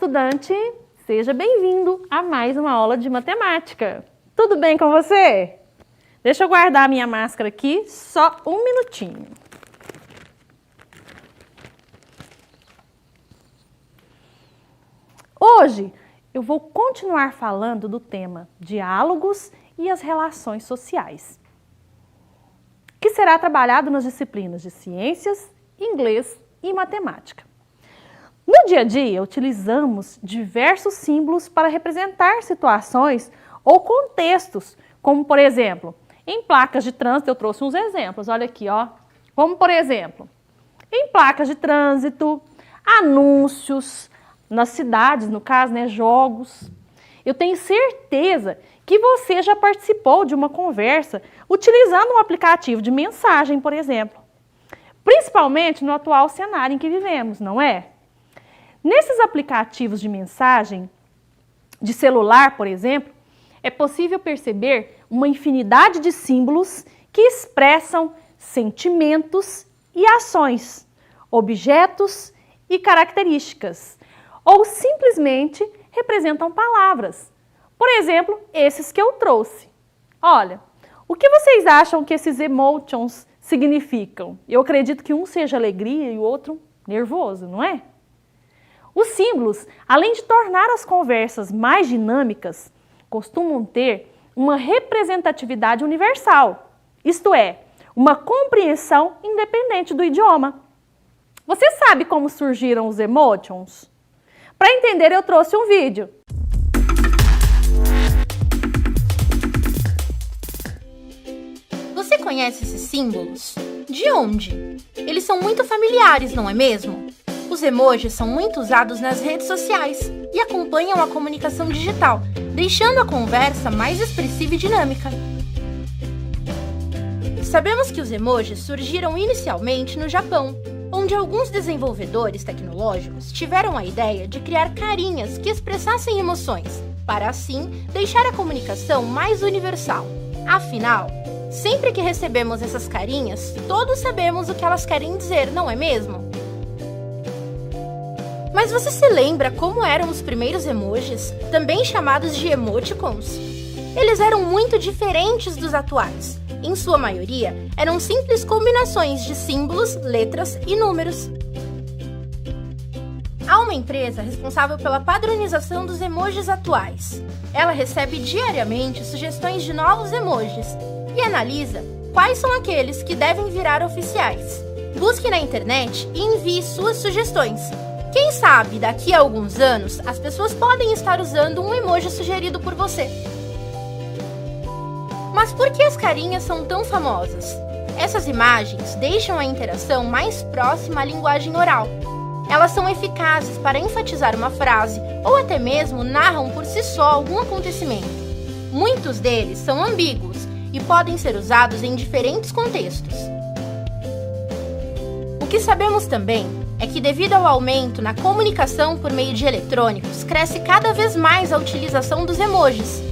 estudante! Seja bem-vindo a mais uma aula de matemática. Tudo bem com você? Deixa eu guardar a minha máscara aqui, só um minutinho. Hoje eu vou continuar falando do tema diálogos e as relações sociais, que será trabalhado nas disciplinas de ciências, inglês e matemática. No dia a dia, utilizamos diversos símbolos para representar situações ou contextos, como, por exemplo, em placas de trânsito, eu trouxe uns exemplos, olha aqui, ó. Como, por exemplo, em placas de trânsito, anúncios, nas cidades, no caso, né, jogos. Eu tenho certeza que você já participou de uma conversa utilizando um aplicativo de mensagem, por exemplo. Principalmente no atual cenário em que vivemos, não é? Nesses aplicativos de mensagem, de celular, por exemplo, é possível perceber uma infinidade de símbolos que expressam sentimentos e ações, objetos e características, ou simplesmente representam palavras. Por exemplo, esses que eu trouxe. Olha, o que vocês acham que esses emotions significam? Eu acredito que um seja alegria e o outro nervoso, não é? Os símbolos, além de tornar as conversas mais dinâmicas, costumam ter uma representatividade universal, isto é, uma compreensão independente do idioma. Você sabe como surgiram os emotions? Para entender, eu trouxe um vídeo. Você conhece esses símbolos? De onde? Eles são muito familiares, não é mesmo? Os emojis são muito usados nas redes sociais e acompanham a comunicação digital, deixando a conversa mais expressiva e dinâmica. Sabemos que os emojis surgiram inicialmente no Japão, onde alguns desenvolvedores tecnológicos tiveram a ideia de criar carinhas que expressassem emoções, para assim deixar a comunicação mais universal. Afinal, sempre que recebemos essas carinhas, todos sabemos o que elas querem dizer, não é mesmo? Mas você se lembra como eram os primeiros emojis, também chamados de emoticons? Eles eram muito diferentes dos atuais. Em sua maioria, eram simples combinações de símbolos, letras e números. Há uma empresa responsável pela padronização dos emojis atuais. Ela recebe diariamente sugestões de novos emojis e analisa quais são aqueles que devem virar oficiais. Busque na internet e envie suas sugestões. Quem sabe, daqui a alguns anos, as pessoas podem estar usando um emoji sugerido por você. Mas por que as carinhas são tão famosas? Essas imagens deixam a interação mais próxima à linguagem oral. Elas são eficazes para enfatizar uma frase ou até mesmo narram por si só algum acontecimento. Muitos deles são ambíguos e podem ser usados em diferentes contextos. O que sabemos também é que, devido ao aumento na comunicação por meio de eletrônicos, cresce cada vez mais a utilização dos emojis.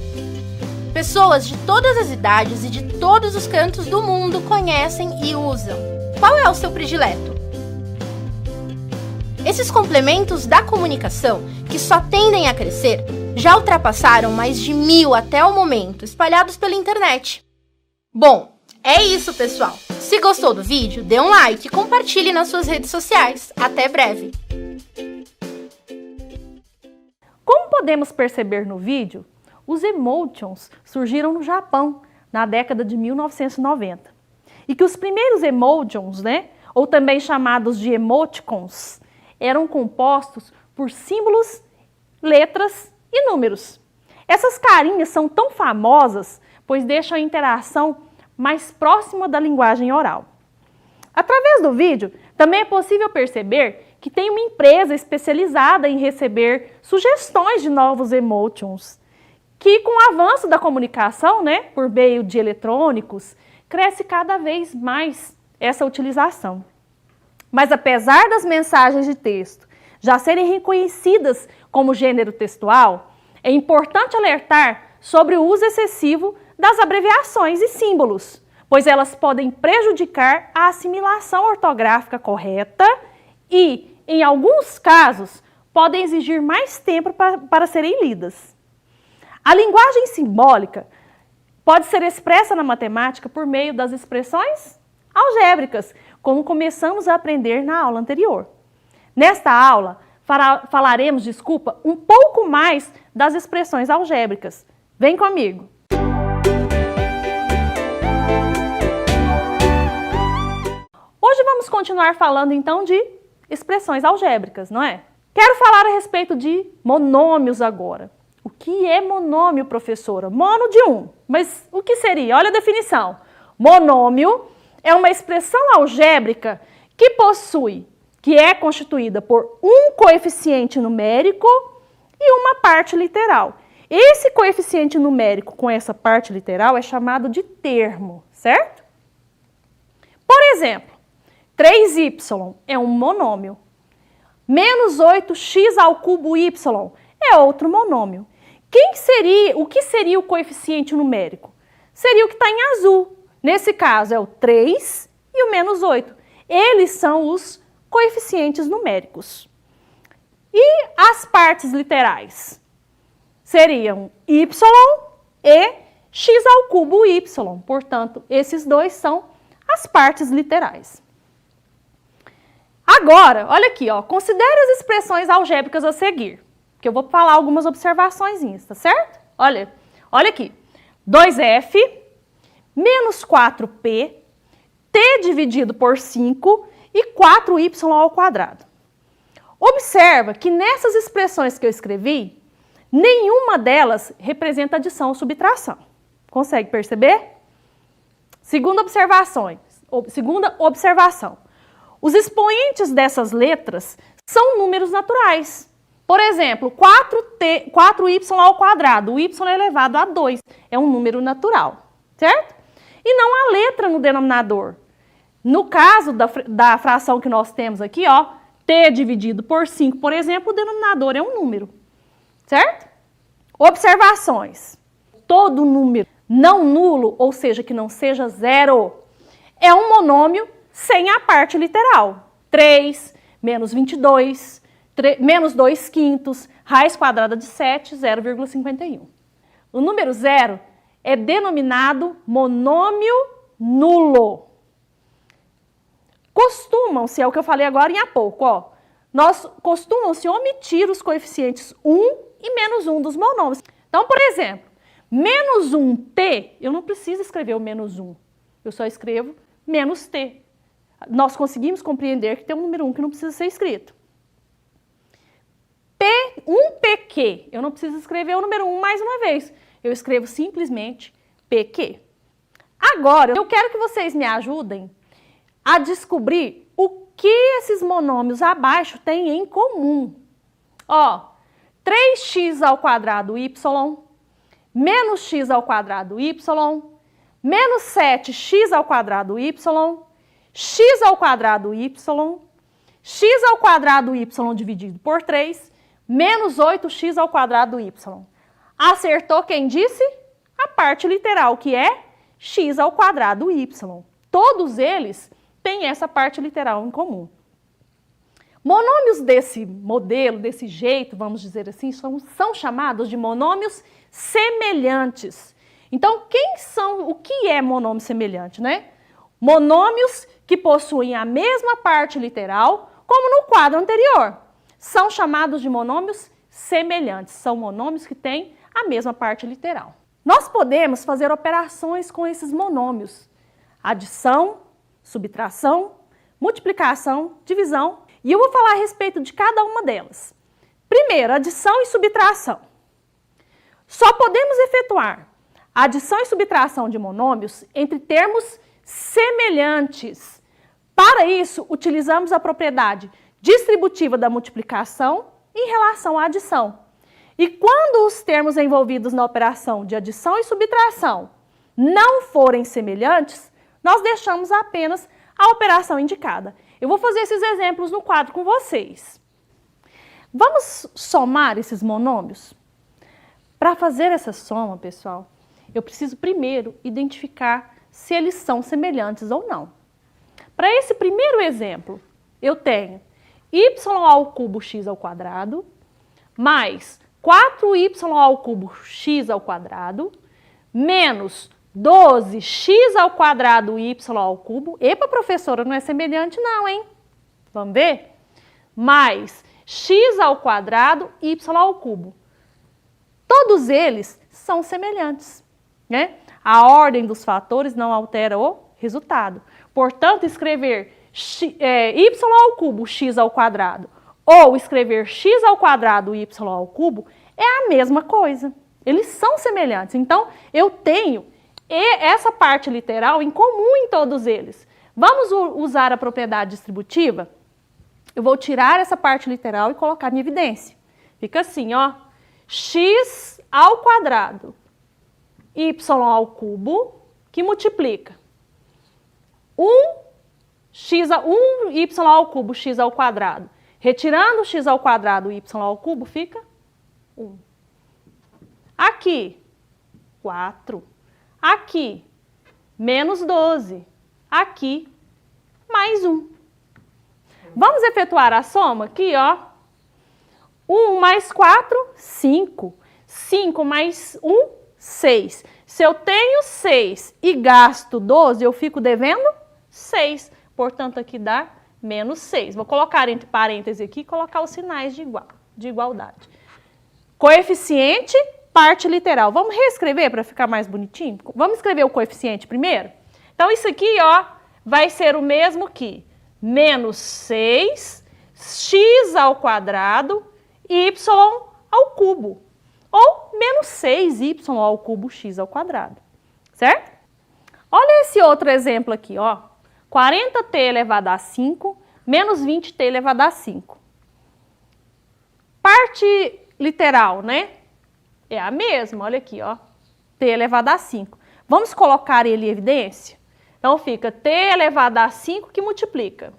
Pessoas de todas as idades e de todos os cantos do mundo conhecem e usam. Qual é o seu predileto? Esses complementos da comunicação, que só tendem a crescer, já ultrapassaram mais de 1000 até o momento, espalhados pela internet. Bom, é isso, pessoal! Se gostou do vídeo, dê um like e compartilhe nas suas redes sociais. Até breve! Como podemos perceber no vídeo, os emotions surgiram no Japão na década de 1990. E que os primeiros emojis, ou também chamados de emoticons, eram compostos por símbolos, letras e números. Essas carinhas são tão famosas, pois deixam a interação mais próxima da linguagem oral. Através do vídeo, também é possível perceber que tem uma empresa especializada em receber sugestões de novos emotions, que com o avanço da comunicação, por meio de eletrônicos, cresce cada vez mais essa utilização. Mas apesar das mensagens de texto já serem reconhecidas como gênero textual, é importante alertar sobre o uso excessivo das abreviações e símbolos, pois elas podem prejudicar a assimilação ortográfica correta e, em alguns casos, podem exigir mais tempo para serem lidas. A linguagem simbólica pode ser expressa na matemática por meio das expressões algébricas, como começamos a aprender na aula anterior. Nesta aula, falaremos, um pouco mais das expressões algébricas. Vem comigo! Hoje vamos continuar falando então de expressões algébricas, não é? Quero falar a respeito de monômios agora. O que é monômio, professora? Mono de um. Mas o que seria? Olha a definição. Monômio é uma expressão algébrica que é constituída por um coeficiente numérico e uma parte literal. Esse coeficiente numérico com essa parte literal é chamado de termo, certo? Por exemplo, 3y é um monômio. Menos 8x ao cubo y é outro monômio. O que seria o coeficiente numérico? Seria o que está em azul. Nesse caso é o 3 e o menos 8. Eles são os coeficientes numéricos. E as partes literais? Seriam y e x ao cubo y. Portanto, esses dois são as partes literais. Agora, olha aqui, ó, considere as expressões algébricas a seguir, que eu vou falar algumas observações, tá certo? Olha aqui, 2f menos 4p, t dividido por 5 e 4y ao quadrado. Observa que nessas expressões que eu escrevi, nenhuma delas representa adição ou subtração. Consegue perceber? Segunda observação. Os expoentes dessas letras são números naturais. Por exemplo, 4y ao quadrado, o y elevado a 2, é um número natural, certo? E não há letra no denominador. No caso da fração que nós temos aqui, ó, t dividido por 5, por exemplo, o denominador é um número, certo? Observações. Todo número não nulo, ou seja, que não seja zero, é um monômio sem a parte literal. 3, menos 22, menos 2 quintos, raiz quadrada de 7, 0,51. O número 0 é denominado monômio nulo. Costumam-se, é o que eu falei agora há pouco, ó, costumam-se omitir os coeficientes 1 e menos 1 dos monômios. Então, por exemplo, menos 1t, eu não preciso escrever o menos 1, eu só escrevo menos t. Nós conseguimos compreender que tem um número 1 que não precisa ser escrito. 1pq, eu não preciso escrever o número 1 mais uma vez. Eu escrevo simplesmente pq. Agora, eu quero que vocês me ajudem a descobrir o que esses monômios abaixo têm em comum. Ó, 3x ao quadrado y, menos x ao quadrado y, menos 7x ao quadrado y, x ao quadrado y, x ao quadrado y dividido por 3, menos 8x ao quadrado y. Acertou quem disse? A parte literal, que é x ao quadrado y. Todos eles têm essa parte literal em comum. Monômios desse modelo, desse jeito, vamos dizer assim, são chamados de monômios semelhantes. Então, o que é monômio semelhante, né? Monômios que possuem a mesma parte literal, como no quadro anterior. São chamados de monômios semelhantes. São monômios que têm a mesma parte literal. Nós podemos fazer operações com esses monômios. Adição, subtração, multiplicação, divisão. E eu vou falar a respeito de cada uma delas. Primeiro, adição e subtração. Só podemos efetuar adição e subtração de monômios entre termos semelhantes. Para isso, utilizamos a propriedade distributiva da multiplicação em relação à adição. E quando os termos envolvidos na operação de adição e subtração não forem semelhantes, nós deixamos apenas a operação indicada. Eu vou fazer esses exemplos no quadro com vocês. Vamos somar esses monômios? Para fazer essa soma, pessoal, eu preciso primeiro identificar se eles são semelhantes ou não. Para esse primeiro exemplo, eu tenho y ao cubo x ao quadrado, mais 4y ao cubo x ao quadrado, menos 12x ao quadrado y ao cubo. Epa, professora, não é semelhante não, hein? Vamos ver? Mais x ao quadrado y ao cubo. Todos eles são semelhantes, né? A ordem dos fatores não altera o resultado. Portanto, escrever y ao cubo x ao quadrado ou escrever x ao quadrado y ao cubo é a mesma coisa. Eles são semelhantes. Então, eu tenho essa parte literal em comum em todos eles. Vamos usar a propriedade distributiva? Eu vou tirar essa parte literal e colocar em evidência. Fica assim, ó. X ao quadrado y ao cubo, que multiplica 1y ao cubo x ao quadrado. Retirando x ao quadrado y ao cubo, fica 1. Aqui, 4. Aqui, menos 12. Aqui, mais 1. Vamos efetuar a soma aqui, ó. 1 mais 4, 5. 5 mais 1, 6. Se eu tenho 6 e gasto 12, eu fico devendo 6. Portanto, aqui dá menos 6. Vou colocar entre parênteses aqui e colocar os sinais de igualdade. Coeficiente, parte literal. Vamos reescrever para ficar mais bonitinho? Vamos escrever o coeficiente primeiro? Então, isso aqui, ó, vai ser o mesmo que menos 6, x ao quadrado, y ao cubo. Ou menos 6y ao cubo x ao quadrado. Certo? Olha esse outro exemplo aqui, ó. 40t elevado a 5 menos 20t elevado a 5. Parte literal, né? É a mesma, olha aqui, ó. t elevado a 5. Vamos colocar ele em evidência? Então fica t elevado a 5 que multiplica.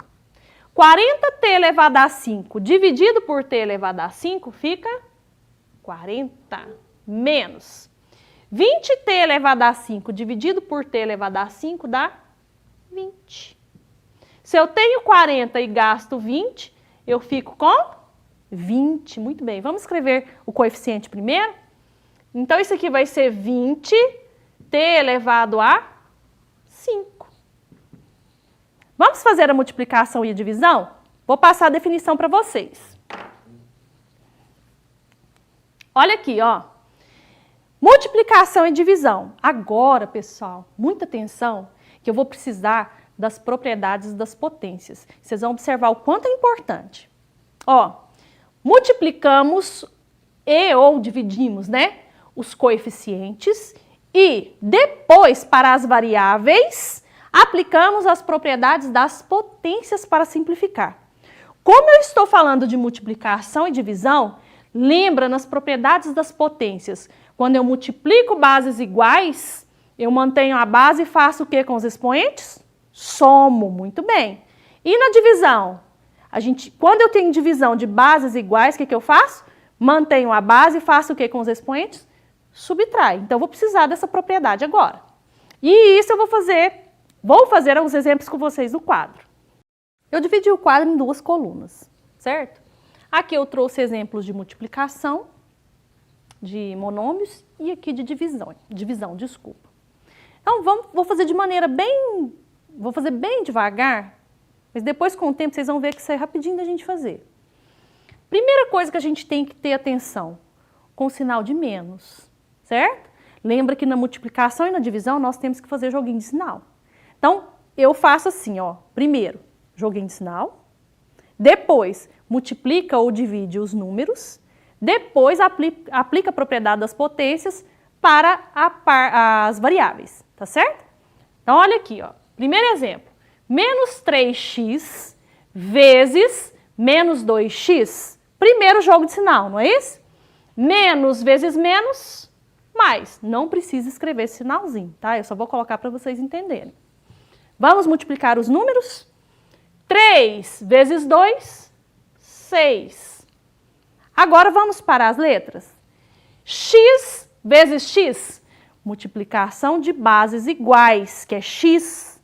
40t elevado a 5 dividido por t elevado a 5 fica 40 menos 20t elevado a 5 dividido por t elevado a 5 dá 20. Se eu tenho 40 e gasto 20, eu fico com 20. Muito bem, vamos escrever o coeficiente primeiro? Então, isso aqui vai ser 20t elevado a 5. Vamos fazer a multiplicação e a divisão? Vou passar a definição para vocês. Olha aqui, ó. Multiplicação e divisão. Agora, pessoal, muita atenção, que eu vou precisar das propriedades das potências. Vocês vão observar o quanto é importante. Ó, multiplicamos ou dividimos, né, os coeficientes e depois, para as variáveis, aplicamos as propriedades das potências para simplificar. Como eu estou falando de multiplicação e divisão, lembra nas propriedades das potências. Quando eu multiplico bases iguais, eu mantenho a base e faço o que com os expoentes? Somo, muito bem. E na divisão? Quando eu tenho divisão de bases iguais, o que eu faço? Mantenho a base e faço o que com os expoentes? Subtrai. Então, eu vou precisar dessa propriedade agora. E isso eu vou fazer alguns exemplos com vocês no quadro. Eu dividi o quadro em duas colunas, certo? Aqui eu trouxe exemplos de multiplicação, de monômios, e aqui de divisão, desculpa. Então, vou fazer de maneira vou fazer bem devagar, mas depois com o tempo vocês vão ver que isso é rapidinho da gente fazer. Primeira coisa que a gente tem que ter atenção, com o sinal de menos, certo? Lembra que na multiplicação e na divisão nós temos que fazer joguinho de sinal. Então, eu faço assim, ó, primeiro, joguinho de sinal, depois multiplica ou divide os números, depois aplica a propriedade das potências para as variáveis, tá certo? Então, olha aqui, ó. Primeiro exemplo, menos 3x vezes menos 2x. Primeiro jogo de sinal, não é isso? Menos vezes menos, mais. Não precisa escrever esse sinalzinho, tá? Eu só vou colocar para vocês entenderem. Vamos multiplicar os números? 3 vezes 2, 6. Agora vamos para as letras. X vezes x, multiplicação de bases iguais, que é x.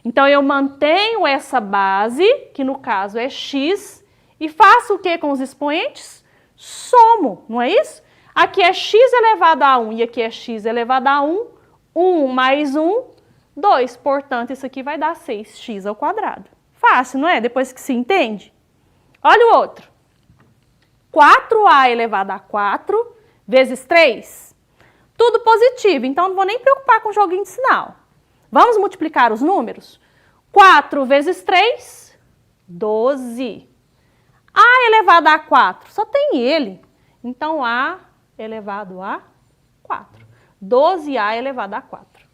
Então, eu mantenho essa base, que no caso é x, E faço o que com os expoentes? Somo, não é isso? Aqui é x elevado a 1 e aqui é x elevado a 1. 1 mais 1, 2. Portanto, isso aqui vai dar 6x ao quadrado. Fácil, não é? Depois que se entende. Olha o outro. 4a elevado a 4 vezes 3. Tudo positivo, então não vou nem preocupar com o joguinho de sinal. Vamos multiplicar os números? 4 vezes 3, 12. A elevado a 4, só tem ele. Então, A elevado a 4. 12A elevado a 4.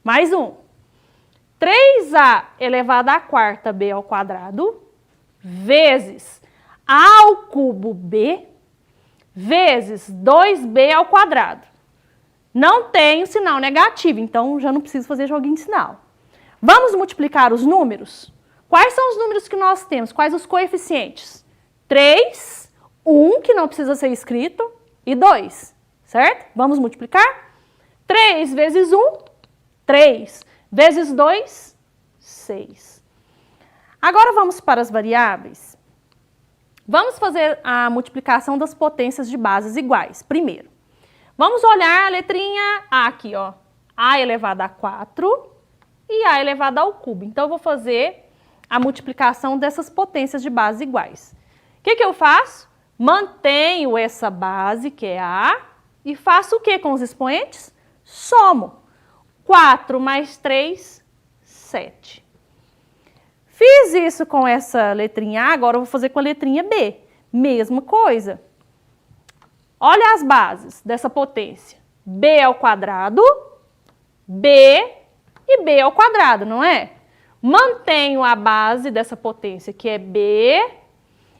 Mais um. 3A elevado a quarta B ao quadrado, vezes A ao cubo B, vezes 2B ao quadrado. Não tem o sinal negativo, então já não preciso fazer joguinho de sinal. Vamos multiplicar os números? Quais são os números que nós temos? Quais os coeficientes? 3, 1, que não precisa ser escrito, e 2, certo? Vamos multiplicar? 3 vezes 1, 3. Vezes 2, 6. Agora vamos para as variáveis. Vamos fazer a multiplicação das potências de bases iguais. Primeiro, vamos olhar a letrinha A aqui, ó. A elevado a 4 e A elevado ao cubo. Então, eu vou fazer a multiplicação dessas potências de bases iguais. O que eu faço? Mantenho essa base, que é A, e faço o que com os expoentes? Somo. 4 mais 3, 7. Fiz isso com essa letrinha A, agora eu vou fazer com a letrinha B. Mesma coisa. Olha as bases dessa potência. B ao quadrado, B e B ao quadrado, não é? Mantenho a base dessa potência, que é B,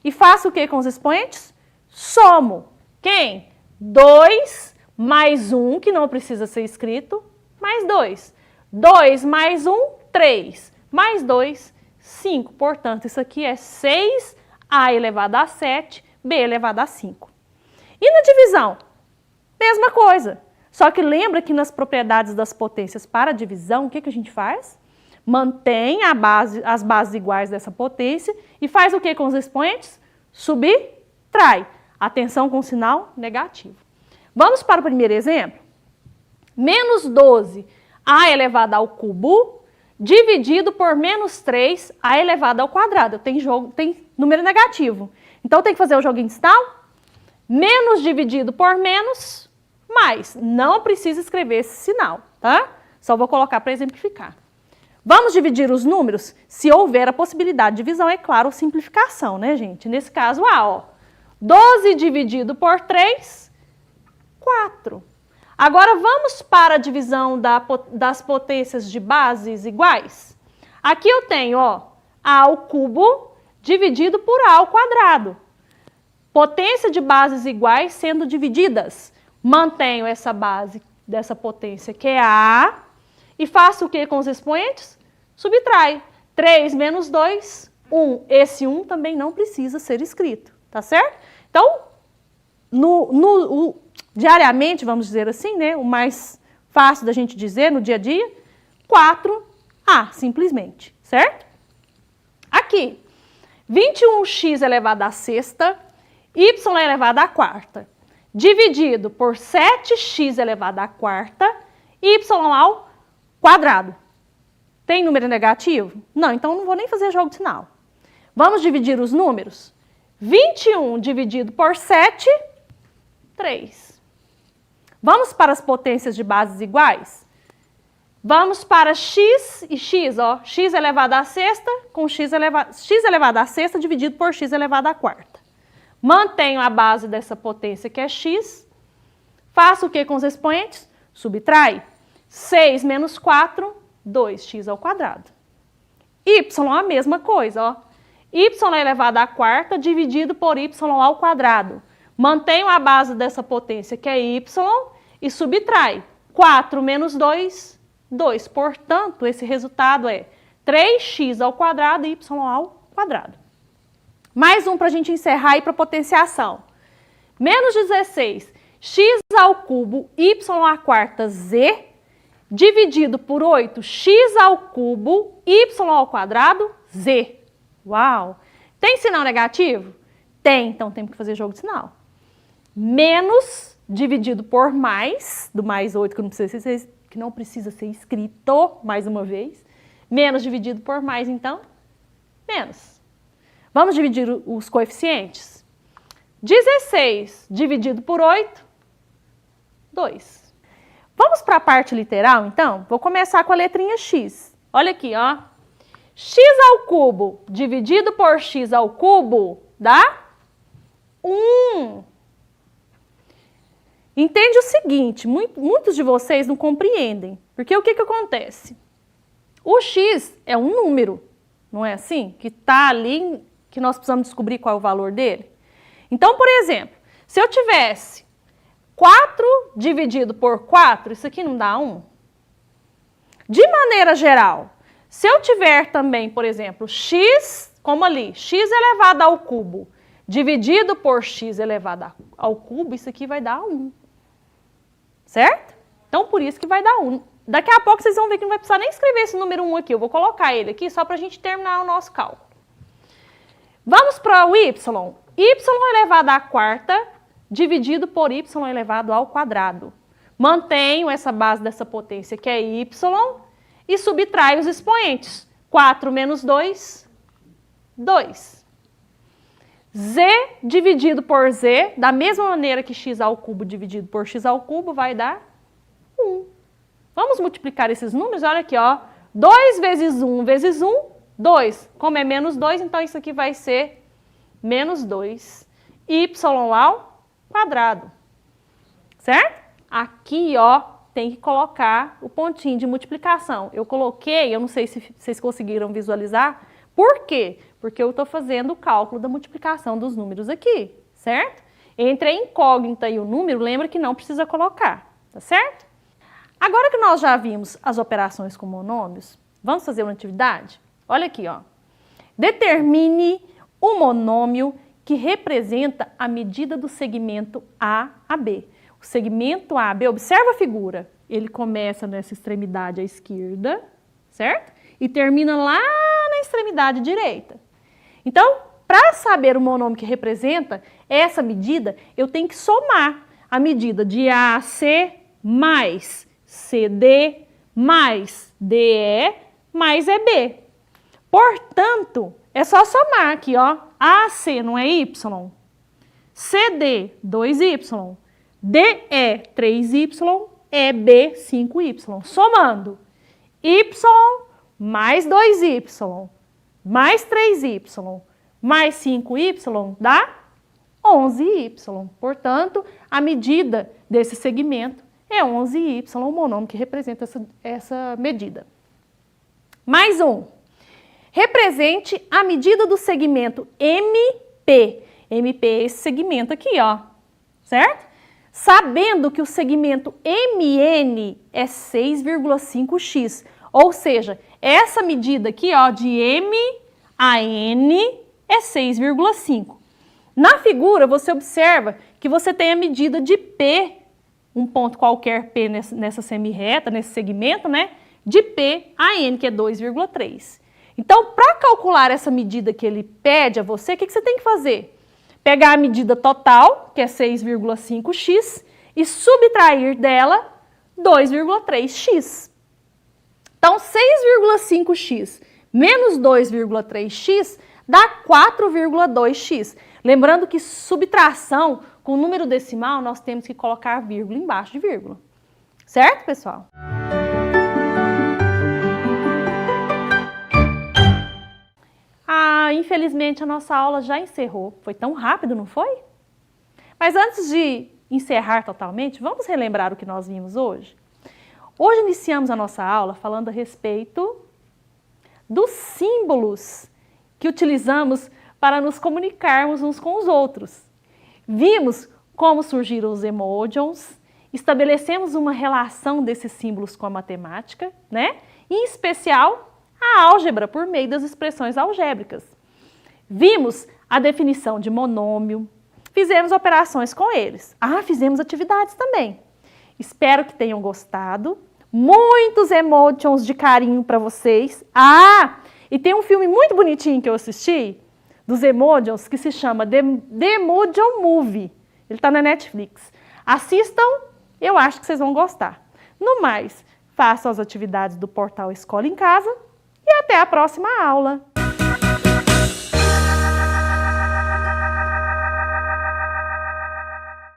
e faço o que com os expoentes? Somo. Quem? 2 mais 1, que não precisa ser escrito, mais 2. 2 mais 1, 3. Mais 2, 5. Portanto, isso aqui é 6A elevado a 7, B elevado a 5. E na divisão? Mesma coisa. Só que lembra que nas propriedades das potências para a divisão, o que a gente faz? Mantém as bases iguais dessa potência e faz o que com os expoentes? Subtrai. Atenção com sinal negativo. Vamos para o primeiro exemplo? Menos 12, A elevado ao cubo, dividido por menos 3, A elevado ao quadrado. Tem número negativo. Então, tem que fazer o joguinho de sinal? Menos dividido por menos, mais. Não precisa escrever esse sinal, tá? Só vou colocar para exemplificar. Vamos dividir os números? Se houver a possibilidade de divisão, é claro, simplificação, né, gente? Nesse caso, A, ó. 12 dividido por 3, 4. Agora, vamos para a divisão das potências de bases iguais? Aqui eu tenho, ó, A ao cubo dividido por A ao quadrado. Potência de bases iguais sendo divididas. Mantenho essa base dessa potência, que é A, e faço o que com os expoentes? Subtrai. 3 menos 2, 1. Esse 1 também não precisa ser escrito, tá certo? Então, diariamente, vamos dizer assim, né? O mais fácil da gente dizer no dia a dia, 4A, simplesmente, certo? Aqui, 21x elevado à sexta, y elevado à quarta, dividido por 7x elevado à quarta, y ao quadrado. Tem número negativo? Não, então não vou nem fazer jogo de sinal. Vamos dividir os números? 21 dividido por 7, 3. Vamos para as potências de bases iguais? Vamos para x e x, ó. X elevado à sexta com x elevado à sexta dividido por x elevado à quarta. Mantenho a base dessa potência, que é x. Faço o que com os expoentes? Subtrai. 6 menos 4, 2x ao quadrado. Y, a mesma coisa, ó. Y elevado à quarta dividido por y ao quadrado. Mantenho a base dessa potência, que é y, e subtrai. 4 menos 2, 2. Portanto, esse resultado é 3x ao quadrado e y ao quadrado. Mais um para a gente encerrar e para potenciação. Menos 16, x ao cubo, y à quarta, z, dividido por 8, x ao cubo, y ao quadrado, z. Uau! Tem sinal negativo? Tem, então temos que fazer jogo de sinal. Menos dividido por mais, do mais 8 que não precisa ser escrito, mais uma vez. Menos dividido por mais, então, menos. Vamos dividir os coeficientes? 16 dividido por 8, 2. Vamos para a parte literal, então? Vou começar com a letrinha x. Olha aqui, ó. X ao cubo dividido por x ao cubo dá 1. Entende o seguinte, muitos de vocês não compreendem. Porque o que acontece? O x é um número, não é assim? Que está ali, que nós precisamos descobrir qual é o valor dele. Então, por exemplo, se eu tivesse 4 dividido por 4, isso aqui não dá 1? De maneira geral, se eu tiver também, por exemplo, x, como ali, x elevado ao cubo, dividido por x elevado ao cubo, isso aqui vai dar 1. Certo? Então, por isso que vai dar 1. Daqui a pouco vocês vão ver que não vai precisar nem escrever esse número 1 aqui. Eu vou colocar ele aqui só para a gente terminar o nosso cálculo. Vamos para o y. Y elevado à quarta dividido por y elevado ao quadrado. Mantenho essa base dessa potência que é y e subtraio os expoentes. 4 menos 2, 2. Z dividido por z, da mesma maneira que x ao cubo dividido por x ao cubo, vai dar 1. Vamos multiplicar esses números, olha aqui, ó. 2 vezes 1 vezes 1, 2. Como é menos 2, então isso aqui vai ser menos 2. Y ao quadrado. Certo? Aqui, ó, tem que colocar o pontinho de multiplicação. Eu coloquei, eu não sei se vocês conseguiram visualizar. Por quê? Porque eu estou fazendo o cálculo da multiplicação dos números aqui, certo? Entre a incógnita e o número, lembra que não precisa colocar, tá certo? Agora que nós já vimos as operações com monômios, vamos fazer uma atividade? Olha aqui, ó. Determine o monômio que representa a medida do segmento A a B. O segmento A a B, observa a figura, ele começa nessa extremidade à esquerda, certo? E termina lá na extremidade direita. Então, para saber o monômio que representa essa medida, eu tenho que somar a medida de AC mais CD mais DE mais EB. Portanto, é só somar aqui, ó. AC não é Y, CD 2Y, DE 3Y, EB 5Y. Somando, Y mais 2Y, mais 3Y, mais 5Y dá 11Y. Portanto, a medida desse segmento é 11Y, o monômio que representa essa medida. Mais um. Represente a medida do segmento MP. MP é esse segmento aqui, ó. Certo? Sabendo que o segmento MN é 6,5x. Ou seja, essa medida aqui, ó, de M a N é 6,5. Na figura, você observa que você tem a medida de P, um ponto qualquer P nessa semirreta, nesse segmento, né? De P a N, que é 2,3. Então, para calcular essa medida que ele pede a você, o que você tem que fazer? Pegar a medida total, que é 6,5x, e subtrair dela 2,3x. Então, 6,5x menos 2,3x dá 4,2x. Lembrando que subtração com número decimal, nós temos que colocar vírgula embaixo de vírgula. Certo, pessoal? Infelizmente, a nossa aula já encerrou. Foi tão rápido, não foi? Mas antes de encerrar totalmente, vamos relembrar o que nós vimos hoje? Hoje iniciamos a nossa aula falando a respeito dos símbolos que utilizamos para nos comunicarmos uns com os outros. Vimos como surgiram os emojis, estabelecemos uma relação desses símbolos com a matemática, né? E, em especial, a álgebra por meio das expressões algébricas. Vimos a definição de monômio, fizemos operações com eles. Fizemos atividades também. Espero que tenham gostado. Muitos emojis de carinho para vocês. E tem um filme muito bonitinho que eu assisti dos emojis que se chama The Emoji Movie. Ele está na Netflix. Assistam, eu acho que vocês vão gostar. No mais, façam as atividades do portal Escola em Casa e até a próxima aula!